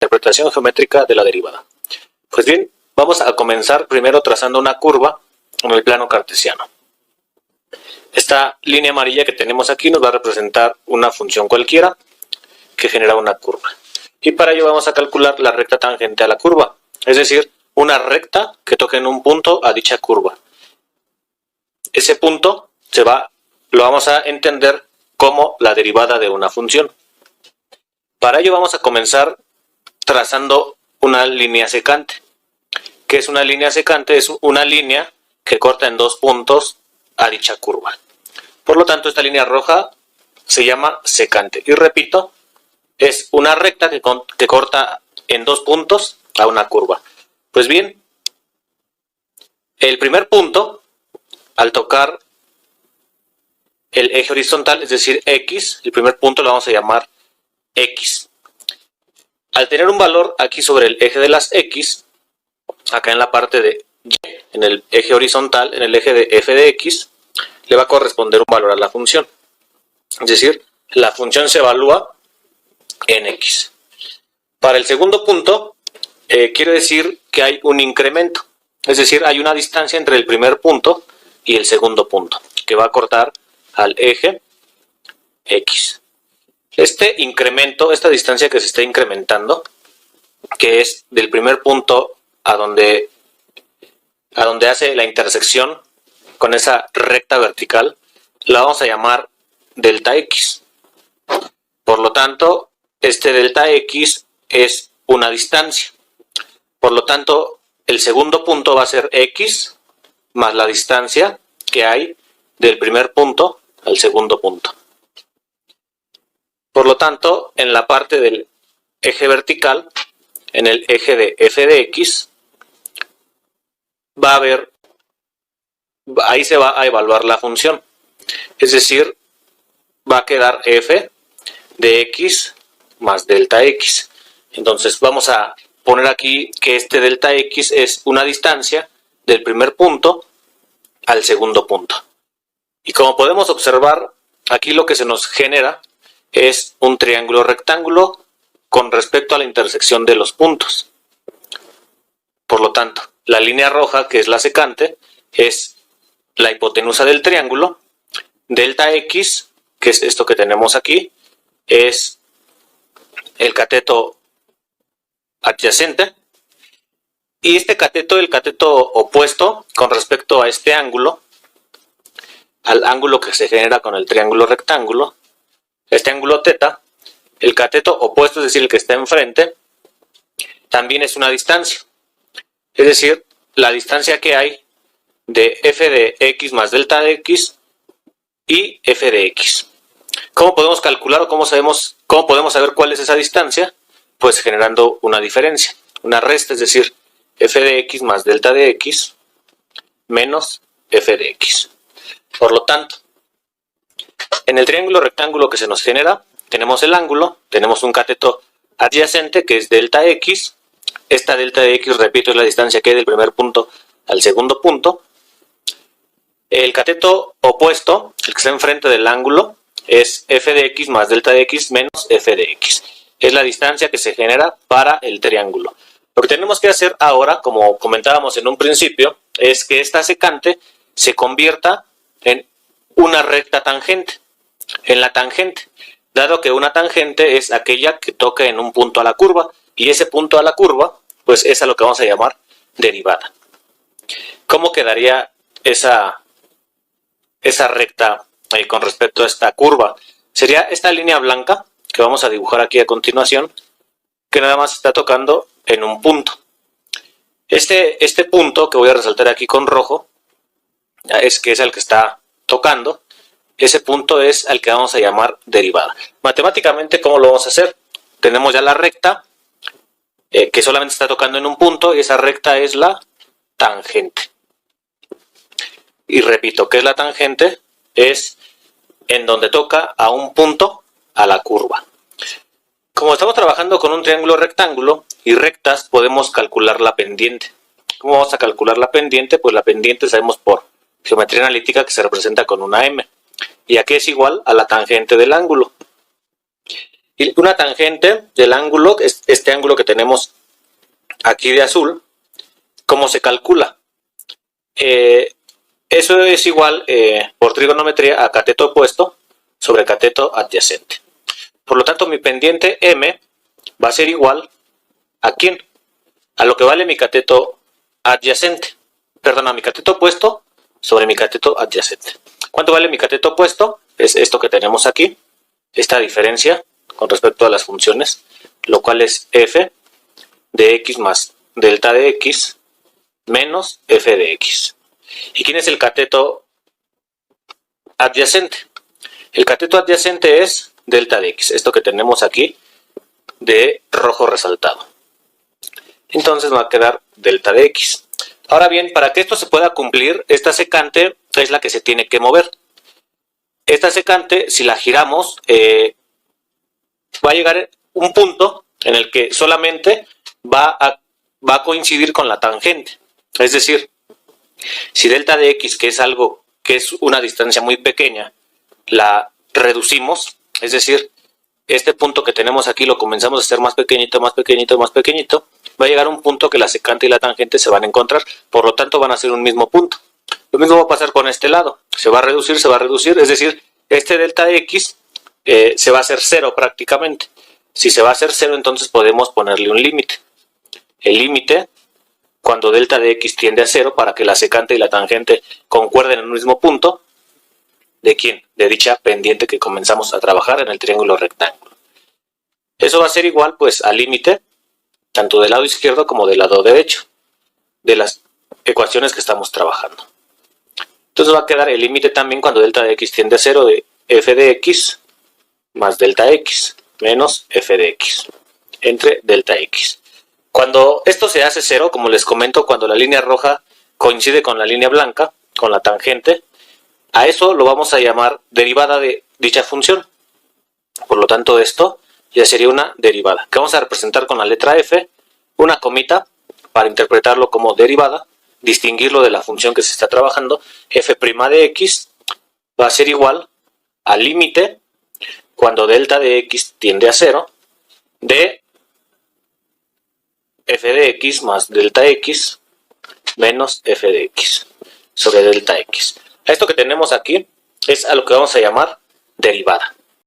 interpretación geométrica de la derivada. Pues bien, vamos a comenzar primero trazando una curva en el plano cartesiano. Esta línea amarilla que tenemos aquí nos va a representar una función cualquiera que genera una curva. Y para ello vamos a calcular la recta tangente a la curva, es decir, una recta que toque en un punto a dicha curva. Ese punto lo vamos a entender como la derivada de una función. Para ello vamos a comenzar trazando una línea secante. ¿Qué es una línea secante? Es una línea que corta en dos puntos a dicha curva. Por lo tanto, esta línea roja se llama secante. Y repito, es una recta que corta en dos puntos a una curva. Pues bien, el primer punto, al tocar el eje horizontal, es decir, X, el primer punto lo vamos a llamar X. Al tener un valor aquí sobre el eje de las X, acá en la parte de Y, en el eje horizontal, en el eje de f de X, le va a corresponder un valor a la función. Es decir, la función se evalúa en X. Para el segundo punto, quiere decir que hay un incremento. Es decir, hay una distancia entre el primer punto y el segundo punto, que va a cortar al eje X. Este incremento, esta distancia que se está incrementando, que es del primer punto a donde hace la intersección con esa recta vertical, la vamos a llamar delta X. Por lo tanto, este delta X es una distancia. Por lo tanto, el segundo punto va a ser X más la distancia que hay del primer punto al segundo punto. Por lo tanto, en la parte del eje vertical, en el eje de f de X, ahí se va a evaluar la función. Es decir, va a quedar f de X más delta X. Entonces vamos a poner aquí que este delta X es una distancia del primer punto al segundo punto. Y como podemos observar, aquí lo que se nos genera es un triángulo rectángulo con respecto a la intersección de los puntos. Por lo tanto, la línea roja, que es la secante, es la hipotenusa del triángulo. Delta X, que es esto que tenemos aquí, es el cateto adyacente. Y este cateto, el cateto opuesto con respecto a este ángulo, al ángulo que se genera con el triángulo rectángulo, este ángulo θ, el cateto opuesto, es decir, el que está enfrente, también es una distancia. Es decir, la distancia que hay de f de X más delta de X y f de X. ¿Cómo podemos calcular o cómo podemos saber cuál es esa distancia? Pues generando una diferencia, una resta, es decir, f de X más delta de X menos f de X. Por lo tanto, en el triángulo rectángulo que se nos genera, tenemos el ángulo, tenemos un cateto adyacente que es delta X. Esta delta de X, repito, es la distancia que hay del primer punto al segundo punto. El cateto opuesto, el que está enfrente del ángulo, es f de X más delta de X menos f de X. Es la distancia que se genera para el triángulo. Lo que tenemos que hacer ahora, como comentábamos en un principio, es que esta secante se convierta en una recta tangente, en la tangente, dado que una tangente es aquella que toca en un punto a la curva, y ese punto a la curva, pues es a lo que vamos a llamar derivada. ¿Cómo quedaría esa recta con respecto a esta curva? Sería esta línea blanca que vamos a dibujar aquí a continuación, que nada más está tocando en un punto. Este punto que voy a resaltar aquí con rojo, es el que está tocando. Ese punto es al que vamos a llamar derivada. Matemáticamente, ¿cómo lo vamos a hacer? Tenemos ya la recta que solamente está tocando en un punto, y esa recta es la tangente. Y repito, ¿qué es la tangente? Es en donde toca a un punto a la curva. Como estamos trabajando con un triángulo rectángulo y rectas, podemos calcular la pendiente. ¿Cómo vamos a calcular la pendiente? Pues la pendiente sabemos por geometría analítica que se representa con una m. Y aquí es igual a la tangente del ángulo. Y una tangente del ángulo, este ángulo que tenemos aquí de azul, ¿cómo se calcula? Eso es igual por trigonometría a cateto opuesto sobre cateto adyacente. Por lo tanto, mi pendiente M va a ser igual ¿a quién? A lo que vale mi cateto adyacente. Perdón, a mi cateto opuesto sobre mi cateto adyacente. ¿Cuánto vale mi cateto opuesto? Es esto que tenemos aquí, esta diferencia con respecto a las funciones, lo cual es f de x más delta de x menos f de x. ¿Y quién es el cateto adyacente? El cateto adyacente es delta de x, esto que tenemos aquí de rojo resaltado. Entonces va a quedar delta de x. Ahora bien, para que esto se pueda cumplir, esta secante es la que se tiene que mover. Esta secante, si la giramos, va a llegar un punto en el que solamente va a coincidir con la tangente. Es decir, si delta de x, que es algo que es una distancia muy pequeña, la reducimos, es decir, este punto que tenemos aquí lo comenzamos a hacer más pequeñito, más pequeñito, más pequeñito, va a llegar un punto que la secante y la tangente se van a encontrar, por lo tanto van a ser un mismo punto. Lo mismo va a pasar con este lado, se va a reducir, es decir, este delta de x se va a hacer cero prácticamente. Si se va a hacer cero, entonces podemos ponerle un límite. El límite, cuando delta de x tiende a cero, para que la secante y la tangente concuerden en un mismo punto, ¿de quién? De dicha pendiente que comenzamos a trabajar en el triángulo rectángulo. Eso va a ser igual pues al límite, tanto del lado izquierdo como del lado derecho, de las ecuaciones que estamos trabajando. Entonces va a quedar el límite también cuando delta de x tiende a 0 de f de x más delta x menos f de x entre delta x. Cuando esto se hace 0, como les comento, cuando la línea roja coincide con la línea blanca, con la tangente, a eso lo vamos a llamar derivada de dicha función. Por lo tanto, esto ya sería una derivada, que vamos a representar con la letra f, una comita, para interpretarlo como derivada, distinguirlo de la función que se está trabajando. F' de x va a ser igual al límite, cuando delta de x tiende a 0, de f de x más delta x menos f de x sobre delta x. Esto que tenemos aquí es a lo que vamos a llamar derivada.